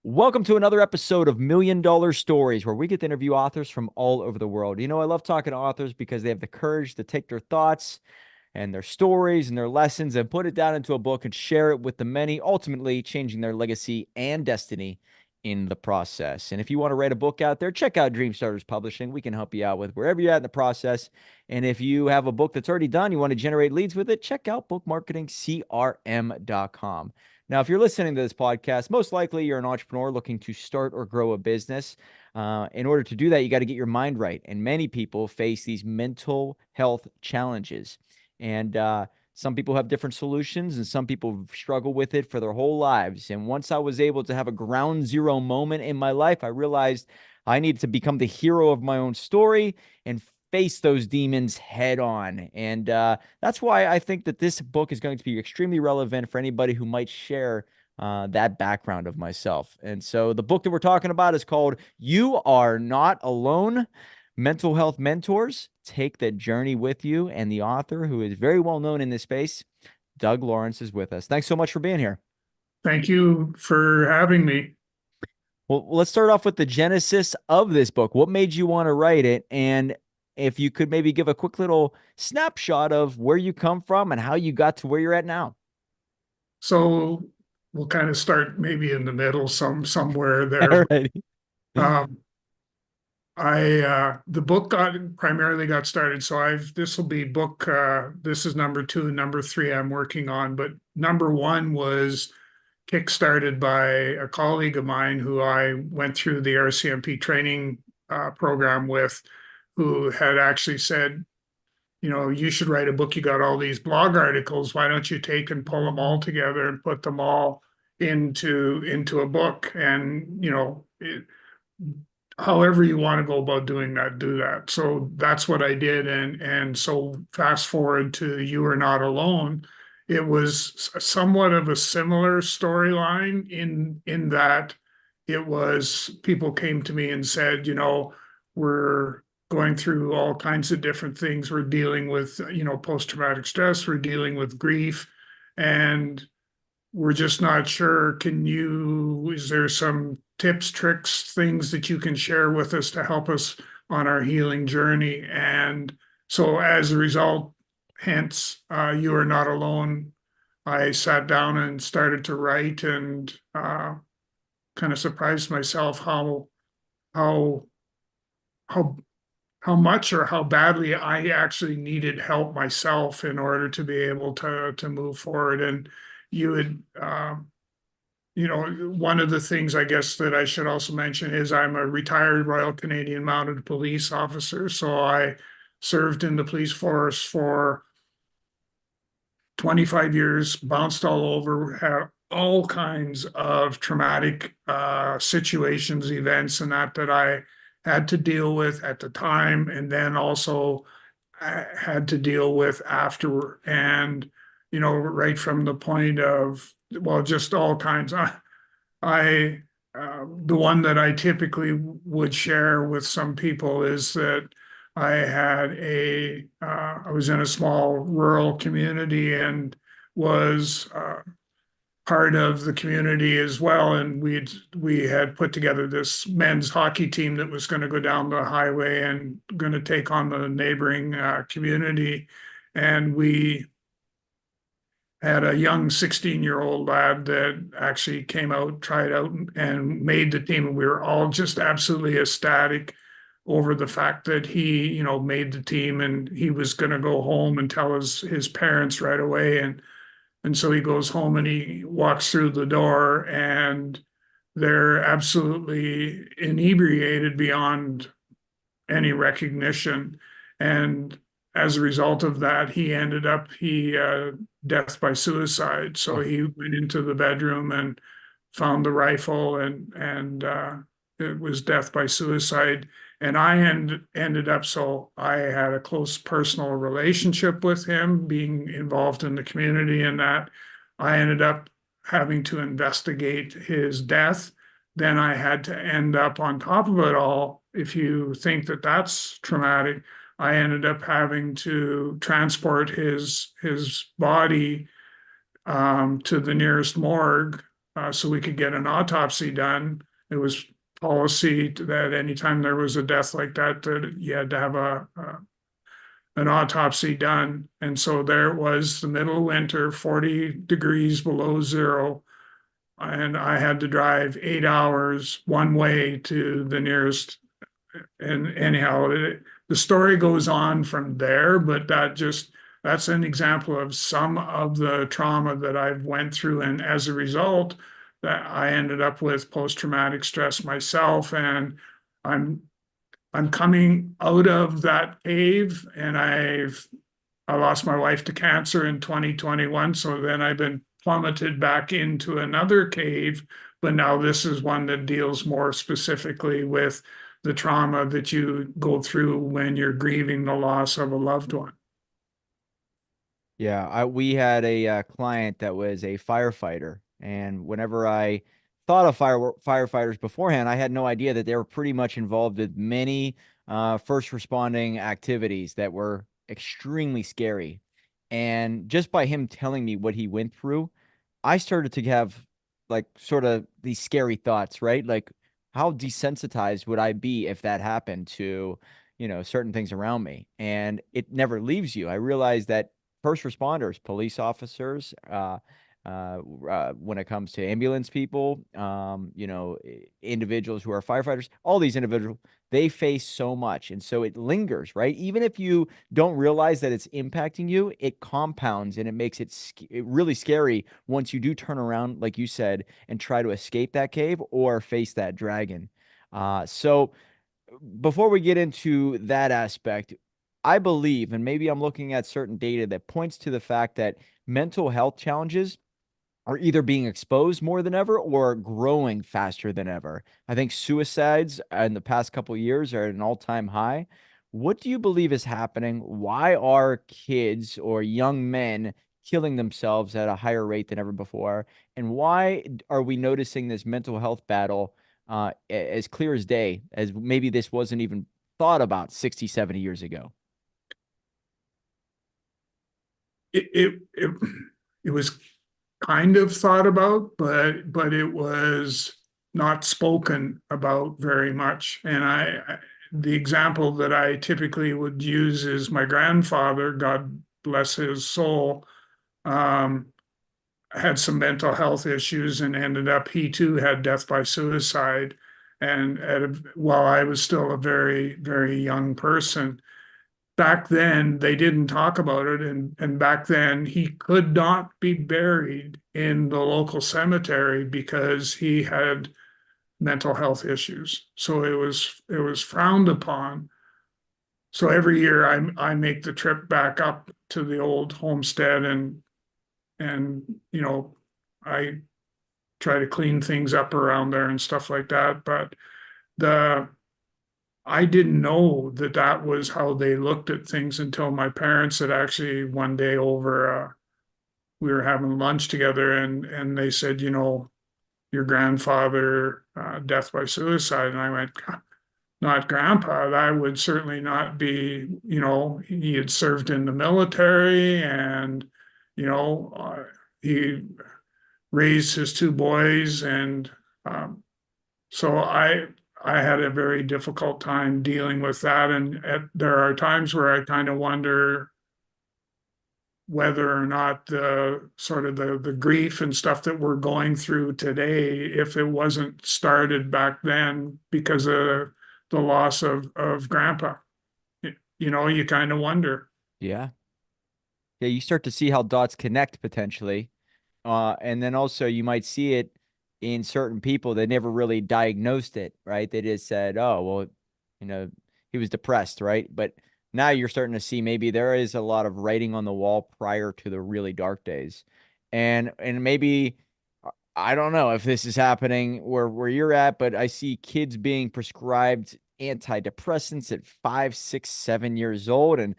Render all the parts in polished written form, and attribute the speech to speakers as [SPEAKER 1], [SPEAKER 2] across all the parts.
[SPEAKER 1] Welcome to another episode of Million Dollar Stories, where we get to interview authors from all over the world. I love talking to authors because they have the courage to take their thoughts and their stories and their lessons and put it down into a book and share it with the many, ultimately changing their legacy and destiny in the process. And if you want to write a book out there, check out Dream Starters Publishing. We can help you out with wherever you're at in the process. And if you have a book that's already done, you want to generate leads with it, check out bookmarketingcrm.com. Now, if you're listening to this podcast, most likely you're an entrepreneur looking to start or grow a business. In order to do that, you got to get your mind right. And many people face these mental health challenges. And some people have different solutions, and some people struggle with it for their whole lives. And once I was able to have a ground zero moment in my life, I realized I needed to become the hero of my own story and face those demons head on. And that's why I think that this book is going to be extremely relevant for anybody who might share that background of myself. And so the book that we're talking about is called You Are Not Alone: Mental Health Mentors Take the Journey with You. And the author, who is very well known in this space, Doug Lawrence, is with us. Thanks so much for being here.
[SPEAKER 2] Thank you for having me.
[SPEAKER 1] Well, let's start off with the genesis of this book. What made you want to write it? And if you could maybe give a quick little snapshot of where you come from and how you got to where you're at now.
[SPEAKER 2] So we'll kind of start maybe in the middle, somewhere there.
[SPEAKER 1] All righty.
[SPEAKER 2] Um, I the book primarily got started. So this will be book this is number two, number three I'm working on. But number one was kickstarted by a colleague of mine who I went through the RCMP training program with, who had actually said, you should write a book. You got all these blog articles. Why don't you take and pull them all together and put them all into a book? And however you want to go about doing that, do that. So that's what I did. And so fast forward to You Are Not Alone. It was somewhat of a similar storyline in that it was people came to me and said, we're going through all kinds of different things. We're dealing with, post-traumatic stress, we're dealing with grief, and we're just not sure. Is there some tips, tricks, things that you can share with us to help us on our healing journey? And so as a result, hence, You Are Not Alone, I sat down and started to write, and kind of surprised myself how how how much or how badly I actually needed help myself in order to be able to move forward. And you had, one of the things I guess that I should also mention is I'm a retired Royal Canadian Mounted Police officer. So I served in the police force for 25 years, bounced all over, had all kinds of traumatic situations, events, and that I had to deal with at the time, and then also I had to deal with after. And right from the point of, well, just all kinds. I The one that I typically would share with some people is that I was in a small rural community and was part of the community as well. And we had put together this men's hockey team that was going to go down the highway and going to take on the neighboring community. And we had a young 16-year-old lad that actually came out, tried out, and made the team. And we were all just absolutely ecstatic over the fact that he, made the team, and he was going to go home and tell his parents right away. And so he goes home and he walks through the door, and they're absolutely inebriated beyond any recognition. And as a result of that, he death by suicide. So
[SPEAKER 1] Oh,
[SPEAKER 2] he went into the bedroom and found the rifle, and it was death by suicide. And ended up, so I had a close personal relationship with him, being involved in the community, and that I ended up having to investigate his death. Then I had to end up on top of it all. If you think that that's traumatic, I ended up having to transport his body to the nearest morgue so we could get an autopsy done. It was policy that anytime there was a death like that, that you had to have an autopsy done. And so there it was, the middle of winter, 40 degrees below zero. And I had to drive 8 hours one way to the nearest. And anyhow, the story goes on from there, but that's an example of some of the trauma that I've went through. And as a result, that I ended up with post-traumatic stress myself. And I'm I'm coming out of that cave, and I lost my wife to cancer in 2021. So then I've been plummeted back into another cave, but now this is one that deals more specifically with the trauma that you go through when you're grieving the loss of a loved one.
[SPEAKER 1] Yeah, we had a client that was a firefighter, and whenever I thought of firefighters beforehand, I had no idea that they were pretty much involved with many first responding activities that were extremely scary. And just by him telling me what he went through, I started to have like sort of these scary thoughts, right? Like, how desensitized would I be if that happened to, certain things around me? And it never leaves you. I realized that first responders, police officers, when it comes to ambulance people, individuals who are firefighters, all these individuals, they face so much. And so it lingers, right? Even if you don't realize that it's impacting you, it compounds and it makes it really scary once you do turn around, like you said, and try to escape that cave or face that dragon. So before we get into that aspect, I believe, and maybe I'm looking at certain data that points to the fact that mental health challenges are either being exposed more than ever or growing faster than ever. I think suicides in the past couple of years are at an all-time high. What do you believe is happening? Why are kids or young men killing themselves at a higher rate than ever before? And why are we noticing this mental health battle as clear as day, as maybe this wasn't even thought about 60, 70 years ago?
[SPEAKER 2] It was kind of thought about, but it was not spoken about very much. And the example that I typically would use is my grandfather, God bless his soul, um, had some mental health issues and ended up, he too had death by suicide. And while I was still a very, very young person, back then they didn't talk about it, and back then he could not be buried in the local cemetery because he had mental health issues, so it was frowned upon. So every year I make the trip back up to the old homestead, and I try to clean things up around there and stuff like that. But the I didn't know that that was how they looked at things until my parents had actually one day over, we were having lunch together, and they said, your grandfather, death by suicide. And I went, not grandpa, that would certainly not be, he had served in the military, and, he raised his two boys. And so I had a very difficult time dealing with that. And there are times where I kind of wonder whether or not the sort of the grief and stuff that we're going through today, if it wasn't started back then because of the loss of grandpa. You kind of wonder.
[SPEAKER 1] Yeah. Yeah, you start to see how dots connect potentially. And then also you might see it in certain people that never really diagnosed it, right? They just said, oh, well, you know, he was depressed, right? But now you're starting to see maybe there is a lot of writing on the wall prior to the really dark days. And maybe I don't know if this is happening where you're at, but I see kids being prescribed antidepressants at 5, 6, 7 years old. And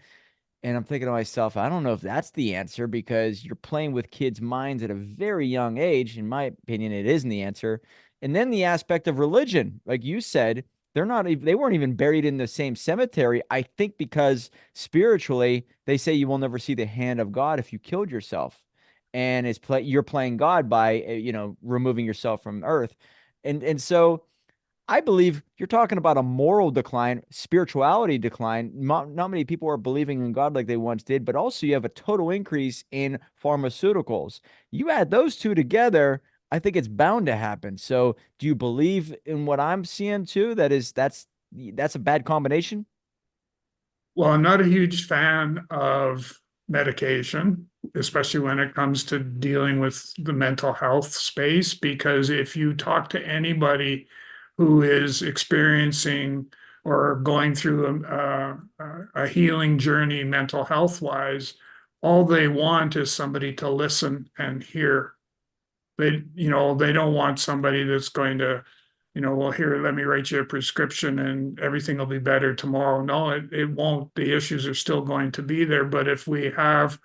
[SPEAKER 1] I'm thinking to myself, I don't know if that's the answer because you're playing with kids' minds at a very young age. In my opinion, it isn't the answer. And then the aspect of religion, like you said, they weren't even buried in the same cemetery. I think because spiritually, they say you will never see the hand of God if you killed yourself. and you're playing God by removing yourself from earth. And so I believe you're talking about a moral decline, spirituality decline. Not many people are believing in God like they once did, but also you have a total increase in pharmaceuticals. You add those two together, I think it's bound to happen. So, do you believe in what I'm seeing too? That's a bad combination.
[SPEAKER 2] Well, I'm not a huge fan of medication, especially when it comes to dealing with the mental health space, because if you talk to anybody who is experiencing or going through a healing journey mental health wise, all they want is somebody to listen and hear. They don't want somebody that's going to, well, here, let me write you a prescription and everything will be better tomorrow. No, it won't. The issues are still going to be there. But if we have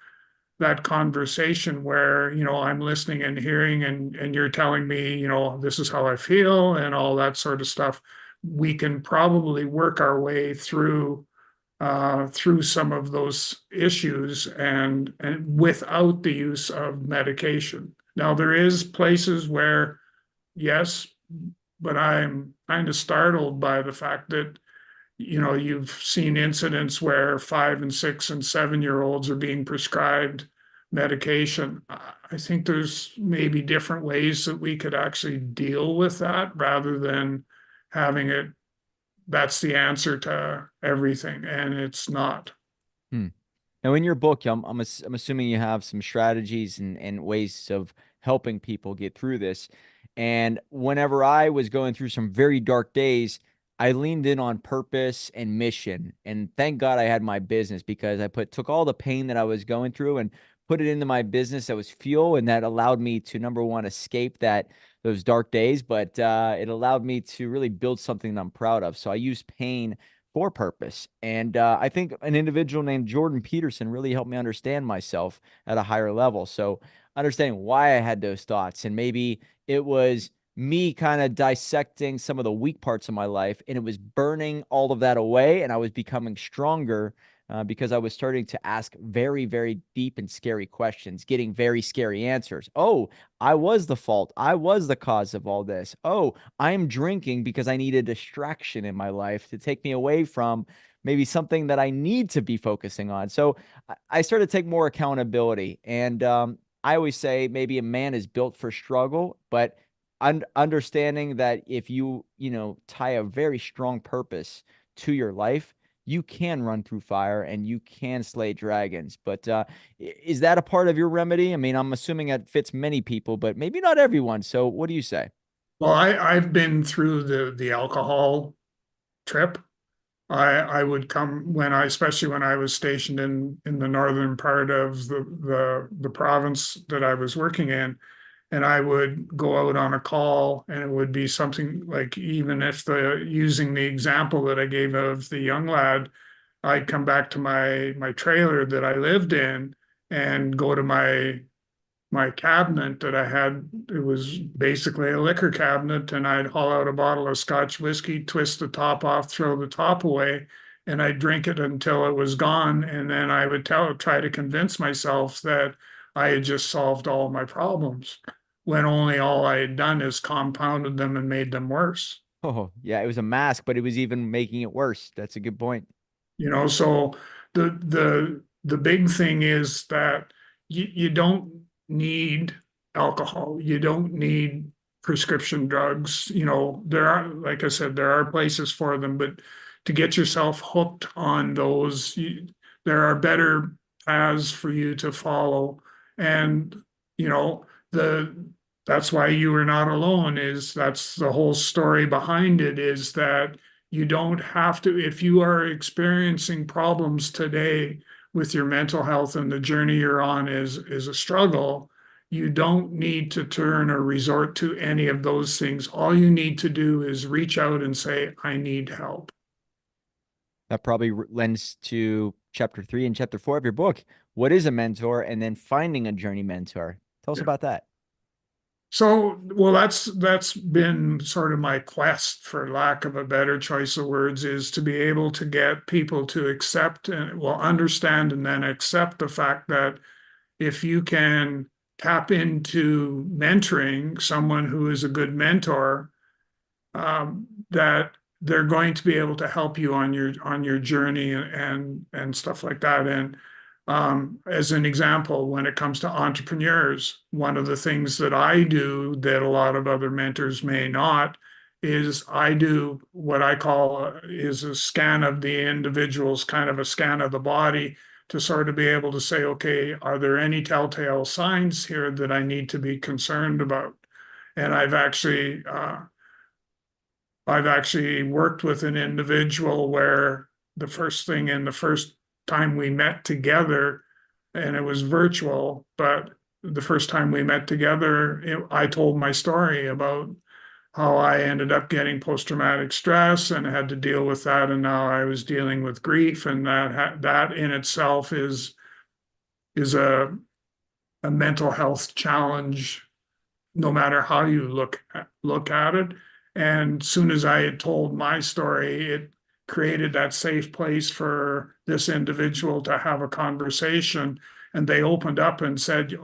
[SPEAKER 2] that conversation where, I'm listening and hearing and you're telling me, this is how I feel and all that sort of stuff, we can probably work our way through some of those issues and without the use of medication. Now, there is places where, yes, but I'm kind of startled by the fact that, you've seen incidents where 5 and 6 and 7-year-olds are being prescribed medication. I think there's maybe different ways that we could actually deal with that rather than having it, that's the answer to everything, and it's not.
[SPEAKER 1] Hmm. Now, in your book, I'm assuming you have some strategies and ways of helping people get through this. And whenever I was going through some very dark days, I leaned in on purpose and mission. And thank God I had my business because I took all the pain that I was going through and put it into my business that was fuel, and that allowed me to, number one, escape those dark days, but it allowed me to really build something that I'm proud of. So I use pain for purpose. And I think an individual named Jordan Peterson really helped me understand myself at a higher level. So understanding why I had those thoughts, and maybe it was me kind of dissecting some of the weak parts of my life, and it was burning all of that away, and I was becoming stronger. Because I was starting to ask very, very deep and scary questions, getting very scary answers. Oh, I was the fault. I was the cause of all this. Oh, I am drinking because I need a distraction in my life to take me away from maybe something that I need to be focusing on. So I started to take more accountability. And I always say maybe a man is built for struggle, but understanding that if tie a very strong purpose to your life, you can run through fire and you can slay dragons. But is that a part of your remedy? I mean, I'm assuming it fits many people, but maybe not everyone. So what do you say?
[SPEAKER 2] Well, I've been through the alcohol trip. I would come especially when I was stationed in the northern part of the province that I was working in, and I would go out on a call, and it would be something like, even if using the example that I gave of the young lad, I'd come back to my trailer that I lived in and go to my cabinet that I had. It was basically a liquor cabinet, and I'd haul out a bottle of Scotch whiskey, twist the top off, throw the top away, and I'd drink it until it was gone. And then I would try to convince myself that I had just solved all my problems, when only all I had done is compounded them and made them worse.
[SPEAKER 1] Oh, yeah, it was a mask, but it was even making it worse. That's a good point.
[SPEAKER 2] So the big thing is that you don't need alcohol. You don't need prescription drugs. There are, like I said, there are places for them, but to get yourself hooked on those, there are better paths for you to follow. And, you know, the that's why you are not alone, that's the whole story behind it, is that you don't have to, if you are experiencing problems today with your mental health and the journey you're on is a struggle, you don't need to turn or resort to any of those things. All you need to do is reach out and say, I need help.
[SPEAKER 1] That probably lends to chapter 3 and chapter 4 of your book. What is a mentor? And then finding a journey mentor. Tell us
[SPEAKER 2] Yeah.
[SPEAKER 1] about that.
[SPEAKER 2] So, well, that's been sort of my quest, for lack of a better choice of words, is to be able to get people to accept and, well, understand and then accept the fact that if you can tap into mentoring someone who is a good mentor, that they're going to be able to help you on your journey and stuff like that. And as an example, when it comes to entrepreneurs, one of the things that I do that a lot of other mentors may not is I do what I call is a scan of the individual's kind of a scan of the body to sort of be able to say, okay, are there any telltale signs here that I need to be concerned about? And I've actually worked with an individual where the first thing and the first time we met together, and it was virtual, but the first time we met together, I told my story about how I ended up getting post-traumatic stress and had to deal with that, and now I was dealing with grief, and that in itself is a mental health challenge no matter how you look at it. And soon as I had told my story, it created that safe place for this individual to have a conversation. And they opened up and said,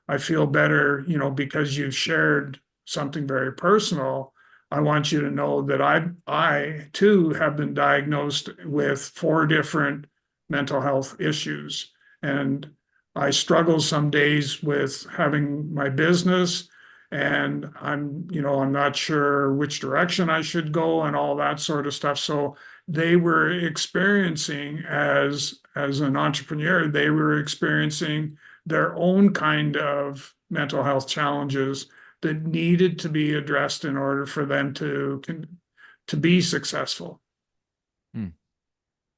[SPEAKER 2] I feel better, because you shared something very personal. I want you to know that I too have been diagnosed with 4 different mental health issues. And I struggle some days with having my business, and I'm not sure which direction I should go and all that sort of stuff. So they were experiencing as an entrepreneur, they were experiencing their own kind of mental health challenges that needed to be addressed in order for them to be successful.
[SPEAKER 1] Hmm.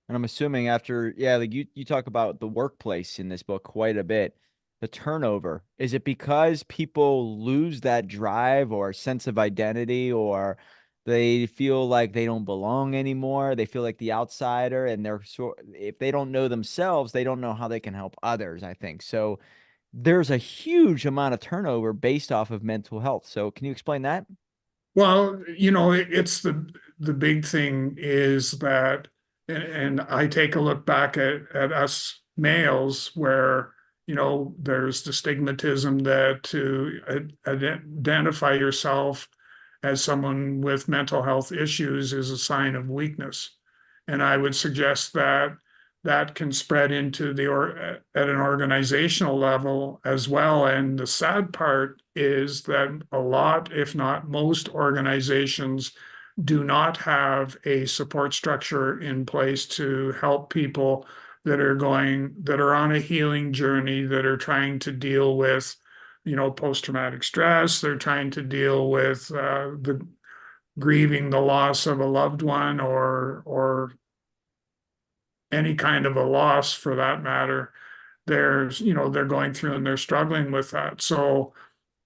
[SPEAKER 1] And I'm assuming after, yeah, like you talk about the workplace in this book quite a bit. The turnover, is it because people lose that drive or sense of identity, or they feel like they don't belong anymore? They feel like the outsider, and if they don't know themselves, they don't know how they can help others, I think. So there's a huge amount of turnover based off of mental health. So can you explain that?
[SPEAKER 2] Well, it's the big thing is that, and I take a look back at us males where, there's the stigmatism that to identify yourself as someone with mental health issues is a sign of weakness. And I would suggest that that can spread into at an organizational level as well. And the sad part is that a lot, if not most organizations, do not have a support structure in place to help people that are on a healing journey, that are trying to deal with, post-traumatic stress. They're trying to deal with the grieving the loss of a loved one, or any kind of a loss for that matter. They're going through and they're struggling with that. So,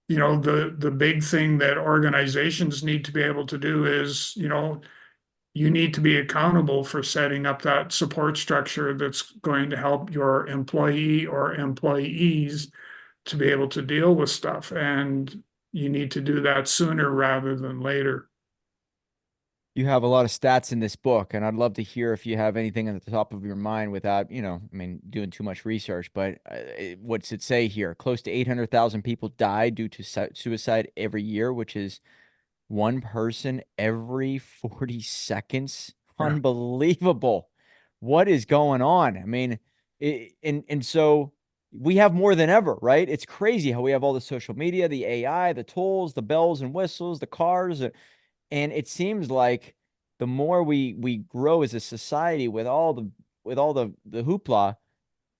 [SPEAKER 2] the big thing that organizations need to be able to do is, you need to be accountable for setting up that support structure that's going to help your employee or employees to be able to deal with stuff. And you need to do that sooner rather than later.
[SPEAKER 1] You have a lot of stats in this book, and I'd love to hear if you have anything at the top of your mind without, I mean, doing too much research. But what's it say here? Close to 800,000 people die due to suicide every year, which is one person every 40 seconds.
[SPEAKER 2] Yeah.
[SPEAKER 1] Unbelievable. What is going on? I mean, and so we have more than ever, right? It's crazy how we have all the social media, the AI, the tools, the bells and whistles, the cars. And it seems like the more we grow as a society with all the hoopla,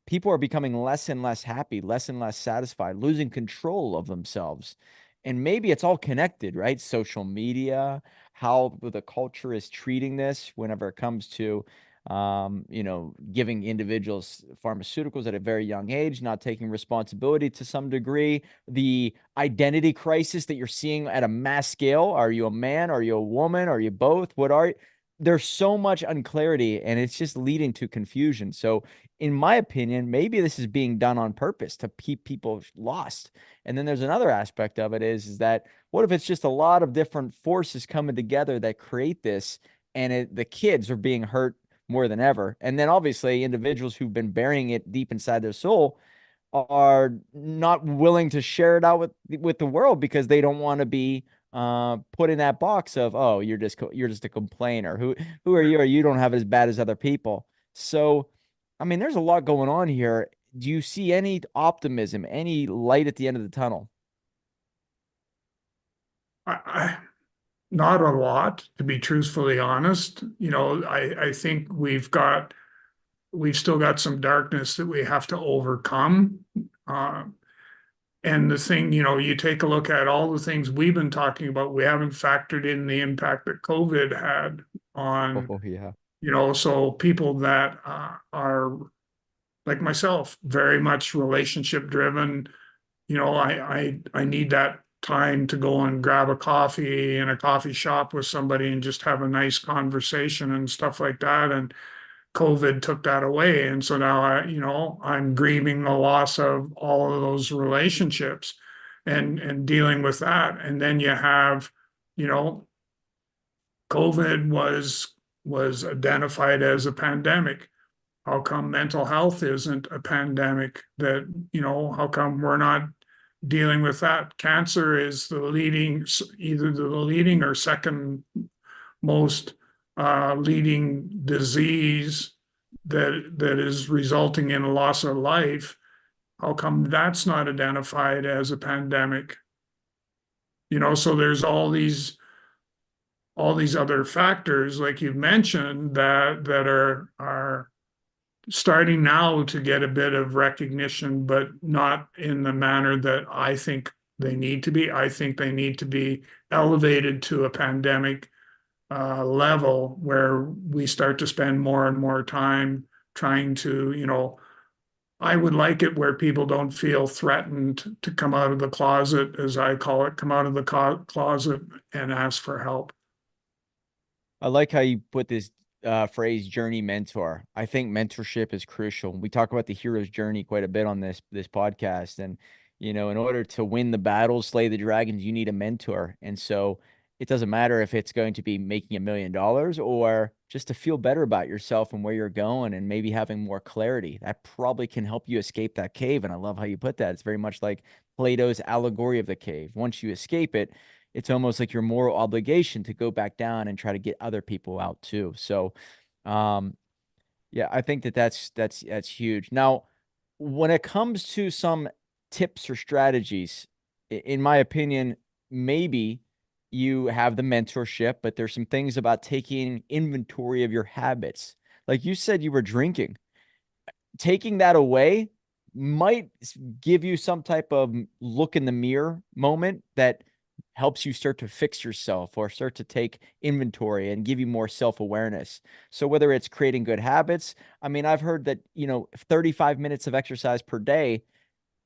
[SPEAKER 1] people are becoming less and less happy, less and less satisfied, losing control of themselves. And maybe it's all connected, right? Social media, how the culture is treating this whenever it comes to, giving individuals pharmaceuticals at a very young age, not taking responsibility to some degree, the identity crisis that you're seeing at a mass scale. Are you a man? Are you a woman? Are you both? What are you? There's so much unclarity, and it's just leading to confusion. So in my opinion, maybe this is being done on purpose to keep people lost. And then there's another aspect of it is that what if it's just a lot of different forces coming together that create this, and the kids are being hurt more than ever. And then obviously individuals who've been burying it deep inside their soul, are not willing to share it out with the world because they don't want to be put in that box of, oh, you're just a complainer. Who are you? Or you don't have it as bad as other people. So, I mean, there's a lot going on here. Do you see any optimism, any light at the end of the tunnel?
[SPEAKER 2] I not a lot, to be truthfully honest. I think we've still got some darkness that we have to overcome. Uh, and the thing, you take a look at all the things we've been talking about, we haven't factored in the impact that COVID had on,
[SPEAKER 1] Oh, yeah.
[SPEAKER 2] so people that are like myself, very much relationship driven. I need that time to go and grab a coffee in a coffee shop with somebody and just have a nice conversation and stuff like that. And COVID took that away. And so now I'm grieving the loss of all of those relationships and dealing with that. And then you have, you know, COVID was identified as a pandemic. How come mental health isn't a pandemic? How come we're not dealing with that? Cancer is either the leading or second most leading disease that is resulting in a loss of life. How come that's not identified as a pandemic? So there's all these other factors, like you've mentioned, that are starting now to get a bit of recognition, but not in the manner that I think they need to be. I think they need to be elevated to a pandemic level where we start to spend more and more time trying to, I would like it where people don't feel threatened to come out of the closet, as I call it, come out of the closet and ask for help.
[SPEAKER 1] I like how you put this phrase journey mentor. I think mentorship is crucial. We talk about the hero's journey quite a bit on this podcast. And, in order to win the battles, slay the dragons, you need a mentor. And so it doesn't matter if it's going to be making $1 million or just to feel better about yourself and where you're going and maybe having more clarity. That probably can help you escape that cave. And I love how you put that. It's very much like Plato's allegory of the cave. Once you escape it, it's almost like your moral obligation to go back down and try to get other people out too. So, um, yeah, I think that's huge. Now, when it comes to some tips or strategies, in my opinion, maybe you have the mentorship, but there's some things about taking inventory of your habits. Like you said, you were drinking. Taking that away might give you some type of look in the mirror moment that helps you start to fix yourself or start to take inventory and give you more self-awareness. So whether it's creating good habits, I mean, I've heard that, 35 minutes of exercise per day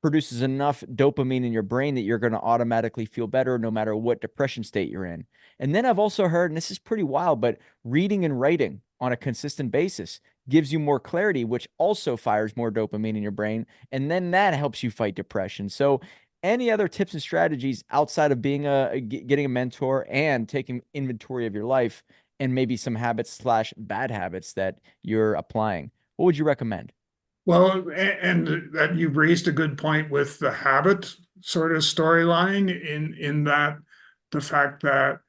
[SPEAKER 1] produces enough dopamine in your brain that you're going to automatically feel better no matter what depression state you're in. And then I've also heard, and this is pretty wild, but reading and writing on a consistent basis gives you more clarity, which also fires more dopamine in your brain. And then that helps you fight depression. So, any other tips and strategies outside of getting a mentor and taking inventory of your life and maybe some habits slash bad habits that you're applying? What would you recommend?
[SPEAKER 2] Well, and that you've raised a good point with the habit sort of storyline in that the fact that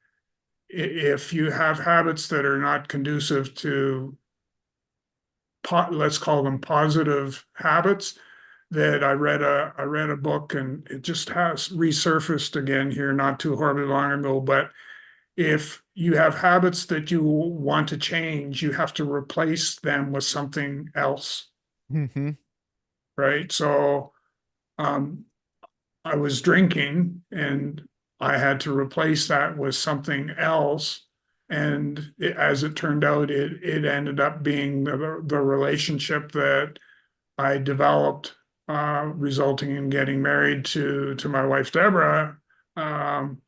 [SPEAKER 2] if you have habits that are not conducive to, let's call them positive habits, that I read a book and it just has resurfaced again here not too horribly long ago. But if you have habits that you want to change, you have to replace them with something else,
[SPEAKER 1] Mm-hmm.
[SPEAKER 2] right? So um, I was drinking and I had to replace that with something else. And as it turned out, it ended up being the relationship that I developed, resulting in getting married to my wife Deborah. Um,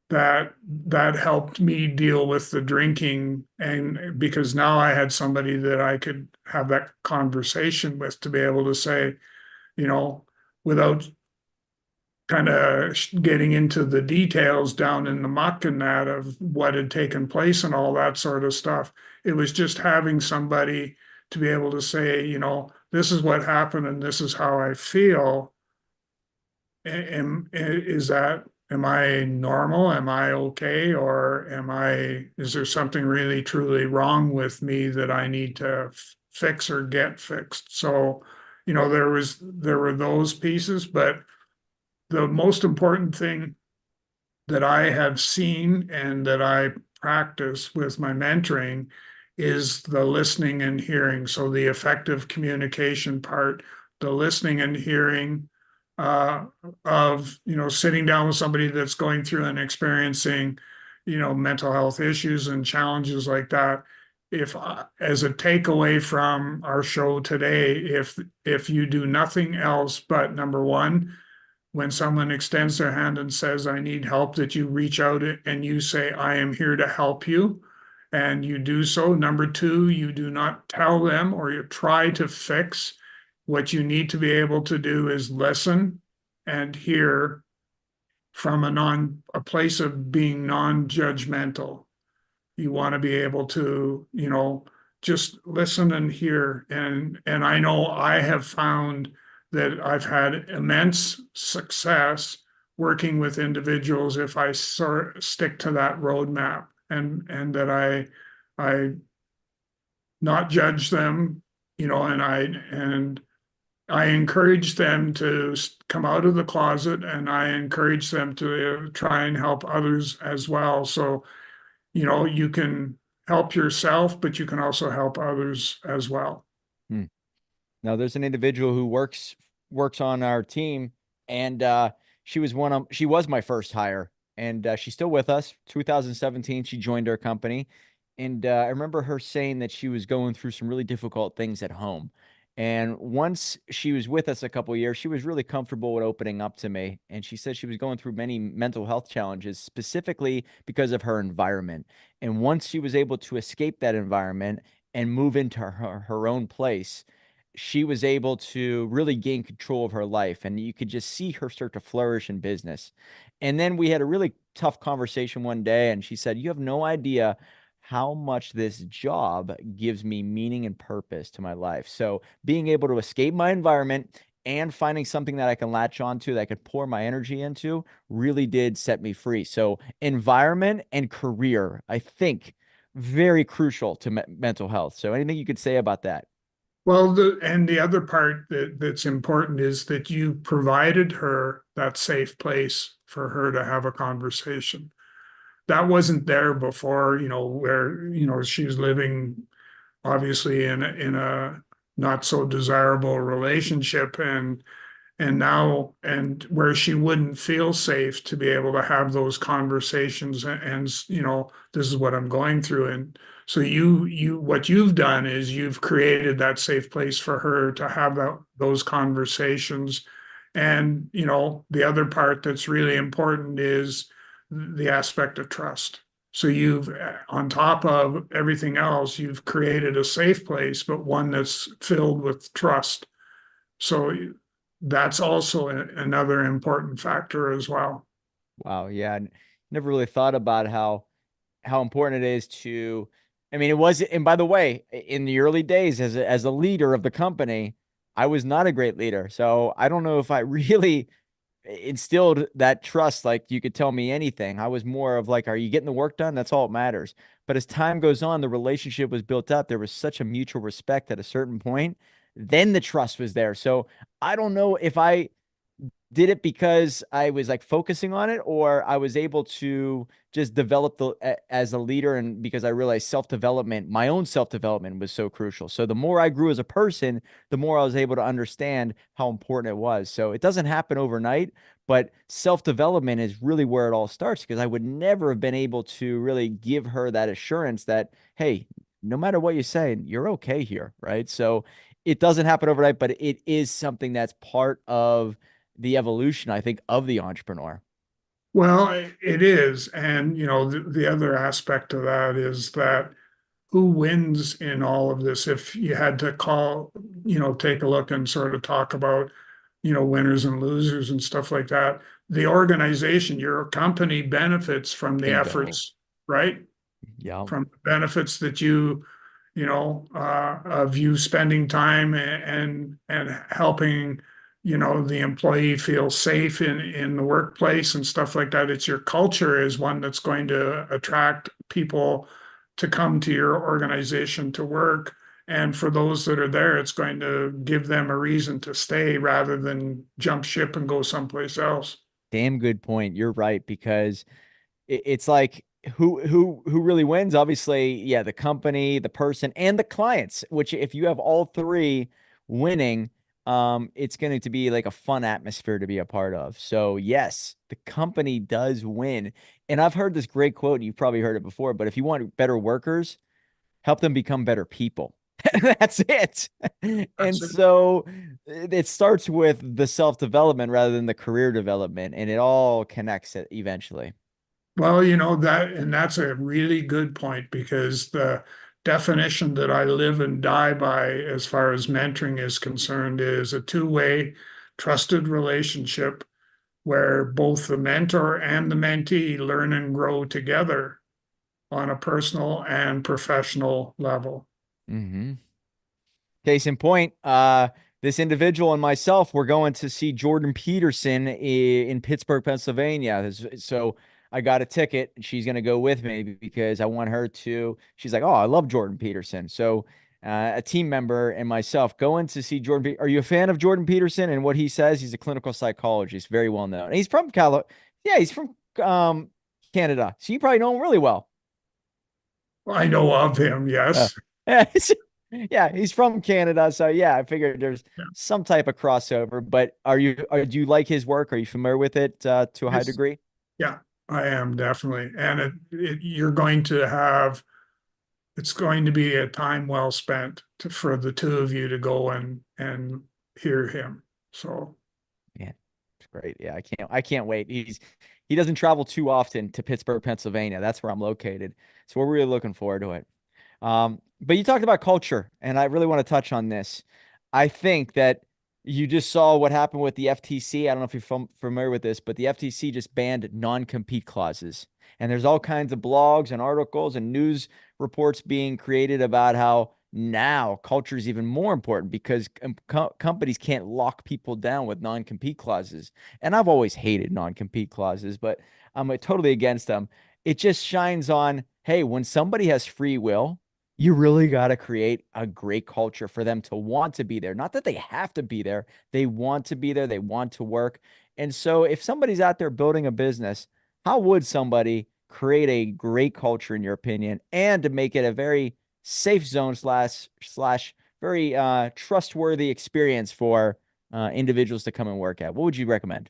[SPEAKER 2] that helped me deal with the drinking, and because now I had somebody that I could have that conversation with to be able to say, you know, without kind of getting into the details down in the muck and that of what had taken place and all that sort of stuff. It was just having somebody to be able to say, this is what happened and this is how I feel. Is that, am I normal? Am I okay? Or is there something really truly wrong with me that I need to fix or get fixed? So, there were those pieces, but the most important thing that I have seen and that I practice with my mentoring is the listening and hearing. So the effective communication part, the listening and hearing uh, of, sitting down with somebody that's going through and experiencing, mental health issues and challenges like that. As a takeaway from our show today, if you do nothing else but number one, when someone extends their hand and says, I need help, that you reach out and you say, I am here to help you. And you do so. Number two, you do not tell them or you try to fix. What you need to be able to do is listen and hear from a place of being non-judgmental. You want to be able to, just listen and hear. And I know I have found that I've had immense success working with individuals if I stick to that roadmap, and that I not judge them, and I encourage them to come out of the closet, and I encourage them to try and help others as well. So you can help yourself, but you can also help others as well.
[SPEAKER 1] Hmm. Now, there's an individual who works on our team, and she was my first hire, and she's still with us. 2017, she joined our company, and I remember her saying that she was going through some really difficult things at home. And once she was with us a couple years, she was really comfortable with opening up to me. And she said she was going through many mental health challenges, specifically because of her environment. And once she was able to escape that environment and move into her own place, she was able to really gain control of her life, and you could just see her start to flourish in business. And then we had a really tough conversation one day, and she said, you have no idea how much this job gives me meaning and purpose to my life. So being able to escape my environment and finding something that I can latch onto, that I could pour my energy into, really did set me free. So environment and career, I think, very crucial to mental health. So anything you could say about that?
[SPEAKER 2] Well, and the other part that's important is that you provided her that safe place for her to have a conversation. That wasn't there before, where, she was living obviously in a not so desirable relationship, and where she wouldn't feel safe to be able to have those conversations, and this is what I'm going through. And so what you've done is you've created that safe place for her to have those conversations. And the other part that's really important is the aspect of trust. So you've, on top of everything else, you've created a safe place, but one that's filled with trust. So that's also another important factor as well.
[SPEAKER 1] Wow, yeah, never really thought about how important it is to. I mean, it was, and by the way, in the early days as a leader of the company, I was not a great leader. So I don't know if I really instilled that trust. Like you could tell me anything. I was more of like, are you getting the work done? That's all that matters. But as time goes on, the relationship was built up. There was such a mutual respect at a certain point. Then the trust was there. So I don't know if I did it because I was like focusing on it, or I was able to just develop as a leader, and because I realized self-development, my own self-development was so crucial. So the more I grew as a person, the more I was able to understand how important it was. So it doesn't happen overnight, but self-development is really where it all starts, because I would never have been able to really give her that assurance that, hey, no matter what you say, you're okay here, right? So it doesn't happen overnight, but it is something that's part of the evolution, I think, of the entrepreneur.
[SPEAKER 2] Well, it is. And, the other aspect of that is that who wins in all of this? If you had to take a look and sort of talk about, winners and losers and stuff like that, the organization, your company benefits from the
[SPEAKER 1] Bingo.
[SPEAKER 2] efforts, right?
[SPEAKER 1] Yeah.
[SPEAKER 2] From the benefits that you of you spending time and helping, the employee feel safe in the workplace and stuff like that. It's your culture is one that's going to attract people to come to your organization to work. And for those that are there, it's going to give them a reason to stay rather than jump ship and go someplace else.
[SPEAKER 1] Damn good point. You're right, because it's like who really wins? Obviously, yeah, the company, the person, and the clients. Which, if you have all three winning, it's going to be like a fun atmosphere to be a part of. So yes, the company does win. And I've heard this great quote, and you've probably heard it before, but if you want better workers, help them become better people. That's it. And
[SPEAKER 2] That's it.
[SPEAKER 1] so it starts with the self-development rather than the career development, and it all connects it eventually.
[SPEAKER 2] Well, that's a really good point because the definition that I live and die by as far as mentoring is concerned is a two-way trusted relationship where both the mentor and the mentee learn and grow together on a personal and professional level.
[SPEAKER 1] Mm-hmm. Case in point, this individual and myself, we're going to see Jordan Peterson in Pittsburgh, Pennsylvania. So I got a ticket, and she's going to go with me because I want her to. She's like, "Oh, I love Jordan Peterson." So a team member and myself going to see Jordan. Are you a fan of Jordan Peterson and what he says? He's a clinical psychologist, very well known. And he's from Cali. Yeah, he's from Canada. So you probably know him really well.
[SPEAKER 2] I know of him,
[SPEAKER 1] Uh,
[SPEAKER 2] yes.
[SPEAKER 1] yeah, yeah, he's from Canada, so yeah, I figured there's
[SPEAKER 2] Yeah.
[SPEAKER 1] some type of crossover. But do you like his work? Are you familiar with it to a high
[SPEAKER 2] It's,
[SPEAKER 1] degree?
[SPEAKER 2] yeah, I am definitely. And you're going to have it's going to be a time well spent for the two of you to go and hear him. So
[SPEAKER 1] Yeah, it's great. Yeah, I can't wait. He doesn't travel too often to Pittsburgh, Pennsylvania. That's where I'm located, so we're really looking forward to it. But you talked about culture, and I really want to touch on this. I think that you just saw what happened with the FTC. I don't know if you're familiar with this, but the FTC just banned non-compete clauses. And there's all kinds of blogs and articles and news reports being created about how now culture is even more important because companies can't lock people down with non-compete clauses. And I've always hated non-compete clauses, but I'm totally against them. It just shines on, hey, when somebody has free will, you really got to create a great culture for them to want to be there. Not that they have to be there, they want to be there, they want to work. And so, if somebody's out there building a business, how would somebody create a great culture, in your opinion, and to make it a very safe zone slash very trustworthy experience for individuals to come and work at? What would you recommend?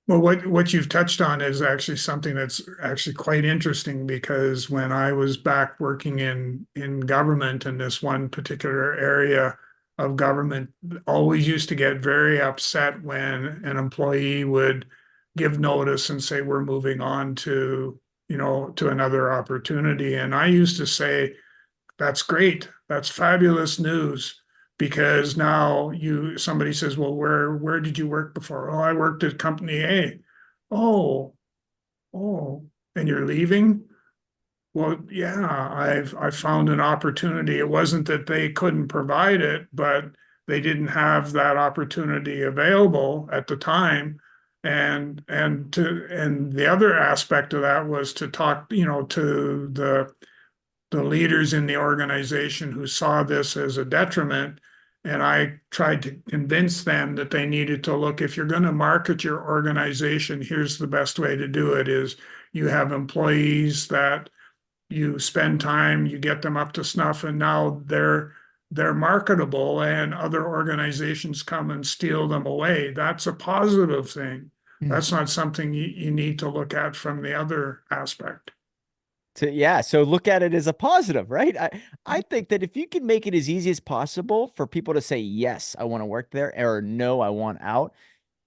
[SPEAKER 2] well, what you've touched on is actually something that's actually quite interesting because when I was back working in government in this one particular area of government, always used to get very upset when an employee would give notice and say, we're moving on to another opportunity. And I used to say, that's great. That's fabulous news because now somebody says, well, where did you work before? Oh, I worked at company A. Oh, oh, and you're leaving? Well, yeah, I found an opportunity. It wasn't that they couldn't provide it, but they didn't have that opportunity available at the time. And the other aspect of that was to talk, to the leaders in the organization who saw this as a detriment. And I tried to convince them that they needed to look, if you're going to market your organization, here's the best way to do it is you have employees that you spend time, you get them up to snuff, and now they're marketable and other organizations come and steal them away. That's a positive thing. That's not something you need to look at from the other aspect.
[SPEAKER 1] Yeah, so look at it as a positive, right? I think that if you can make it as easy as possible for people to say yes, I want to work there, or no, I want out,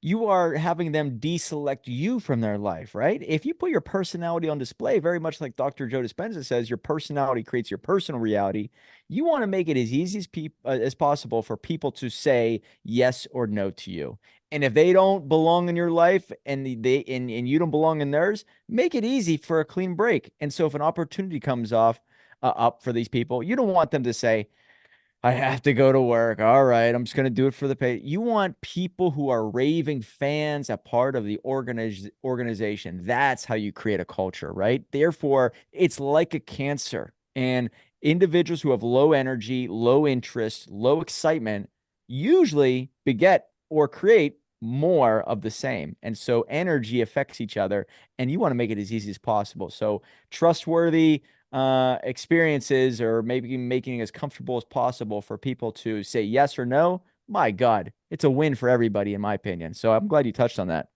[SPEAKER 1] you are having them deselect you from their life, right? If you put your personality on display, very much like Dr. Joe Dispenza says, your personality creates your personal reality. You want to make it as easy as possible for people to say yes or no to you. And if they don't belong in your life and and you don't belong in theirs, make it easy for a clean break. And so if an opportunity comes off, up for these people. You don't want them to say, I have to go to work. All right, I'm just going to do it for the pay. You want people who are raving fans, a part of the organization. That's how you create a culture, right? Therefore, it's like a cancer. And individuals who have low energy, low interest, low excitement usually beget or create more of the same. And so energy affects each other, and you want to make it as easy as possible. So trustworthy experiences, or maybe making it as comfortable as possible for people to say yes or no. My God, it's a win for everybody, in my opinion. So I'm glad you touched on that.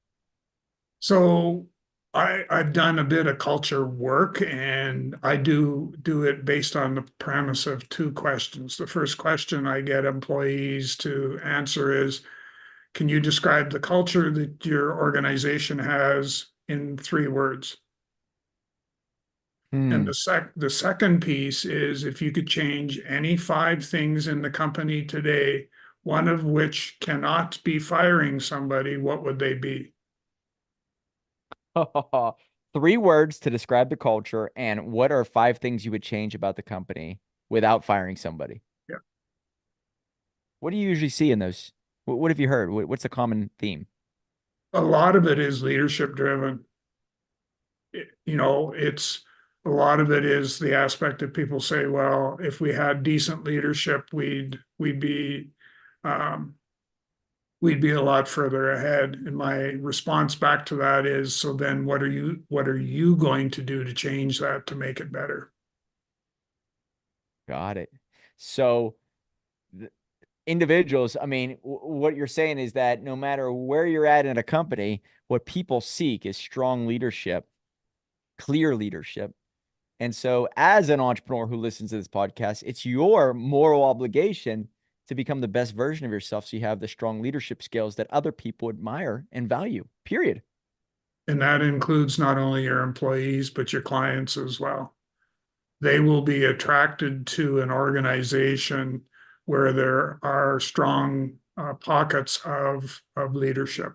[SPEAKER 2] So I've done a bit of culture work, and I do it based on the premise of two questions. The first question I get employees to answer is, can you describe the culture that your organization has in 3 words? And
[SPEAKER 1] Hmm.
[SPEAKER 2] the second piece is, if you could change any 5 things in the company today, one of which cannot be firing somebody, what would they be?
[SPEAKER 1] 3 words to describe the culture, and what are 5 things you would change about the company without firing somebody?
[SPEAKER 2] Yeah.
[SPEAKER 1] What do you usually see in those? What have you heard? What's the common theme?
[SPEAKER 2] A lot of it is leadership driven. It's a lot of it is the aspect that people say, well, if we had decent leadership, um, we'd be a lot further ahead. And my response back to that is, so then what are you going to do to change that to make it better?
[SPEAKER 1] Got it. So individuals, I mean, what you're saying is that no matter where you're at in a company, what people seek is strong leadership, clear leadership. And so, as an entrepreneur who listens to this podcast, it's your moral obligation to become the best version of yourself so you have the strong leadership skills that other people admire and value, period.
[SPEAKER 2] And that includes not only your employees, but your clients as well. They will be attracted to an organization where there are strong pockets of leadership.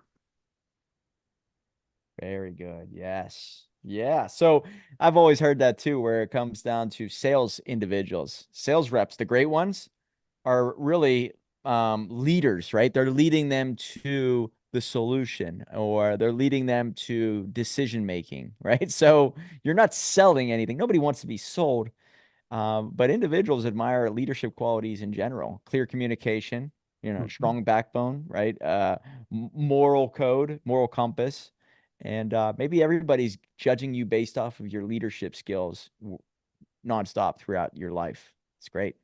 [SPEAKER 1] Very good. Yes. Yeah. So I've always heard that too, where it comes down to sales individuals, sales reps, the great ones are really leaders, right? They're leading them to the solution, or they're leading them to decision making, right? So you're not selling anything. Nobody wants to be sold. But individuals admire leadership qualities in general, clear communication,
[SPEAKER 2] Mhm.
[SPEAKER 1] strong backbone, right? Moral code, moral compass. And maybe everybody's judging you based off of your leadership skills nonstop throughout your life. It's great.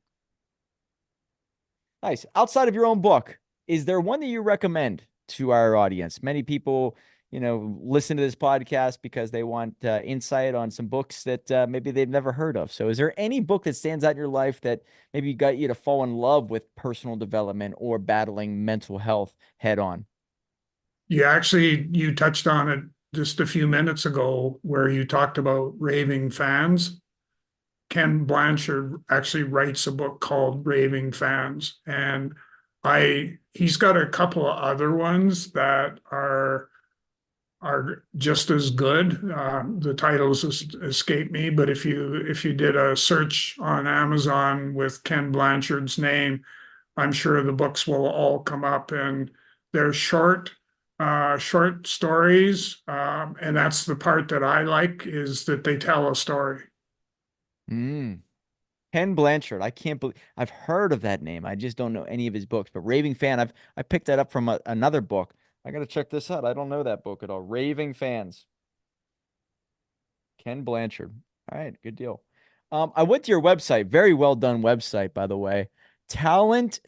[SPEAKER 1] Nice. Outside of your own book, is there one that you recommend to our audience? Many people, listen to this podcast because they want insight on some books that maybe they've never heard of. So, is there any book that stands out in your life that maybe got you to fall in love with personal development or battling mental health head on?
[SPEAKER 2] You touched on it just a few minutes ago where you talked about raving fans. Ken Blanchard actually writes a book called Raving Fans, and I he's got a couple of other ones that are just as good. The titles escape me, but if you did a search on Amazon with Ken Blanchard's name, I'm sure the books will all come up, and they're short stories, and that's the part that I like, is that they tell a story.
[SPEAKER 1] Mm. Ken Blanchard. I can't believe I've heard of that name. I just don't know any of his books. But Raving Fan, I picked that up from another book. I gotta check this out. I don't know that book at all. Raving Fans. Ken Blanchard. All right, good deal. I went to your website. Very well done website, by the way. Talentc.ca.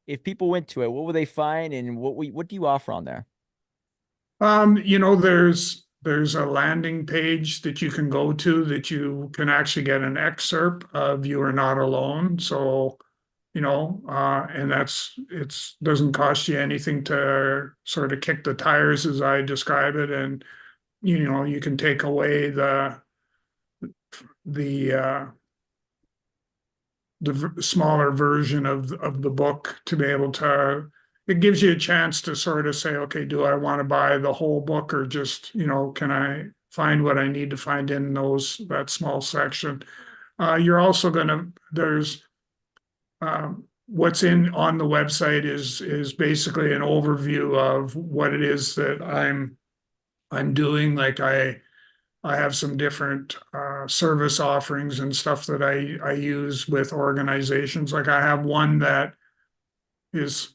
[SPEAKER 1] If people went to it, what would they find, and what do you offer on there?
[SPEAKER 2] There's a landing page that you can go to that you can actually get an excerpt of "You Are Not Alone." So, and it's doesn't cost you anything to sort of kick the tires as I describe it, and you can take away the smaller version of the book to be able to. It gives you a chance to sort of say, okay, do I want to buy the whole book, or just, can I find what I need to find in that small section. You're also there's what's in on the website is basically an overview of what it is that I'm doing. Like I have some different service offerings and stuff that I use with organizations. Like I have one that is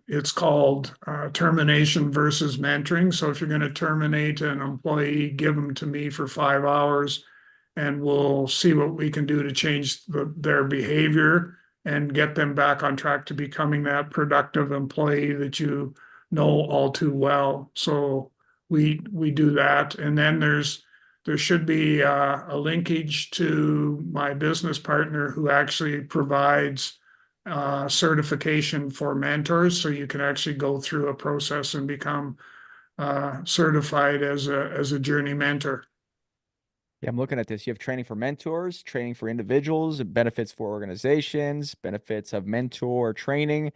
[SPEAKER 2] it's called termination versus mentoring. So if you're going to terminate an employee, give them to me for 5 hours, and we'll see what we can do to change their behavior and get them back on track to becoming that productive employee that you know all too well. So we do that, and then there should be a linkage to my business partner who actually provides certification for mentors, so you can actually go through a process and become certified as a journey mentor.
[SPEAKER 1] Yeah, I'm looking at this. You have training for mentors, training for individuals, benefits for organizations, benefits of mentor training.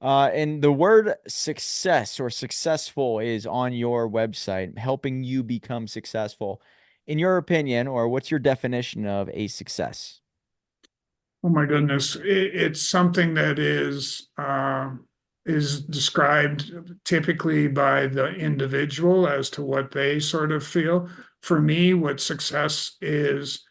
[SPEAKER 1] And the word success or successful is on your website, helping you become successful. In your opinion, or what's your definition of a success?
[SPEAKER 2] Oh my goodness, it's something that is described typically by the individual as to what they sort of feel. For me, what success is,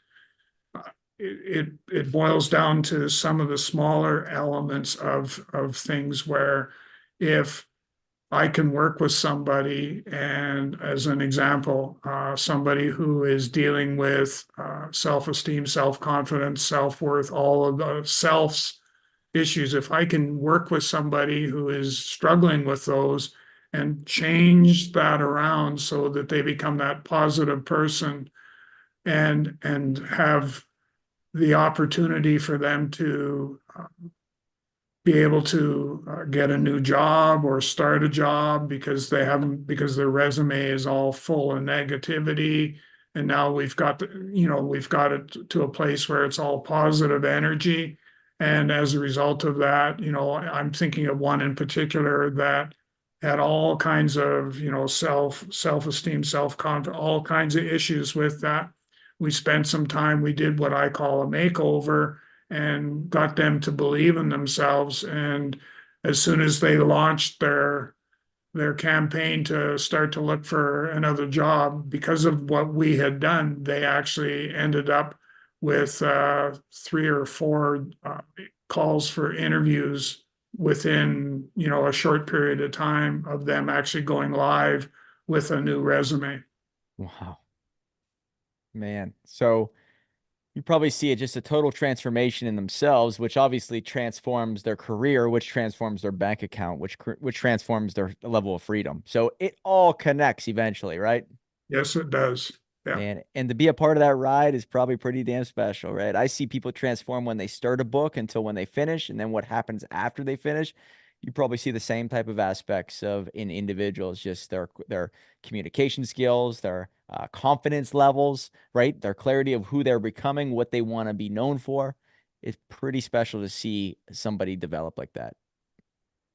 [SPEAKER 2] it boils down to some of the smaller elements of things where if I can work with somebody, and as an example, somebody who is dealing with self-esteem, self-confidence, self-worth, all of the self's issues. If I can work with somebody who is struggling with those and change that around so that they become that positive person, and have the opportunity for them to be able to get a new job or start a job because they haven't, because their resume is all full of negativity. And now we've got it to a place where it's all positive energy. And as a result of that, I'm thinking of one in particular that had all kinds of, self-esteem, self-confidence, all kinds of issues with that. We spent some time, we did what I call a makeover and got them to believe in themselves. And as soon as they launched their campaign to start to look for another job, because of what we had done, they actually ended up with 3 or 4 calls for interviews within a short period of time of them actually going live with a new resume.
[SPEAKER 1] Wow, man. So you probably see it just a total transformation in themselves, which obviously transforms their career, which transforms their bank account, which transforms their level of freedom. So it all connects eventually, right?
[SPEAKER 2] Yes, it does. Yeah.
[SPEAKER 1] Man, and to be a part of that ride is probably pretty damn special, right? I see people transform when they start a book until when they finish, and then what happens after they finish. You probably see the same type of aspects of in individuals, just their communication skills, their confidence levels, right? Their clarity of who they're becoming, what they want to be known for. It's pretty special to see somebody develop like that.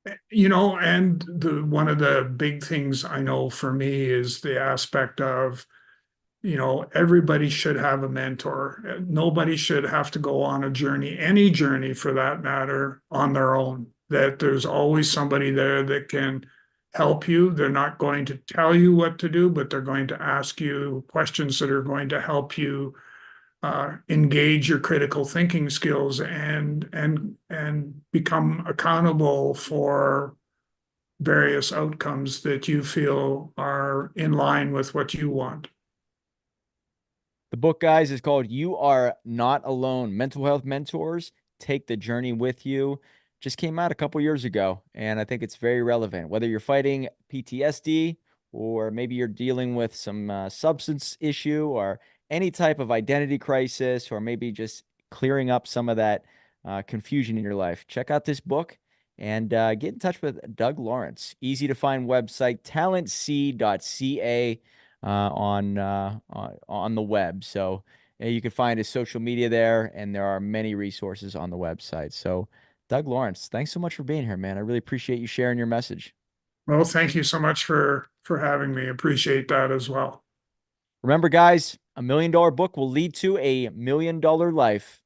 [SPEAKER 2] And the one of the big things I know for me is the aspect of, everybody should have a mentor. Nobody should have to go on a journey, any journey for that matter, on their own. That there's always somebody there that can help you. They're not going to tell you what to do, but they're going to ask you questions that are going to help you engage your critical thinking skills and become accountable for various outcomes that you feel are in line with what you want.
[SPEAKER 1] The book, guys, is called You Are Not Alone, Mental Health Mentors Take the Journey with You. Just came out a couple years ago, and I think it's very relevant. Whether you're fighting PTSD or maybe you're dealing with some substance issue or any type of identity crisis, or maybe just clearing up some of that confusion in your life, check out this book and get in touch with Doug Lawrence. Easy to find website, talentc.ca on the web. So you can find his social media there, and there are many resources on the website. So, Doug Lawrence, thanks so much for being here, man. I really appreciate you sharing your message.
[SPEAKER 2] Well, thank you so much for having me. Appreciate that as well.
[SPEAKER 1] Remember, guys, $1 million book will lead to $1 million life.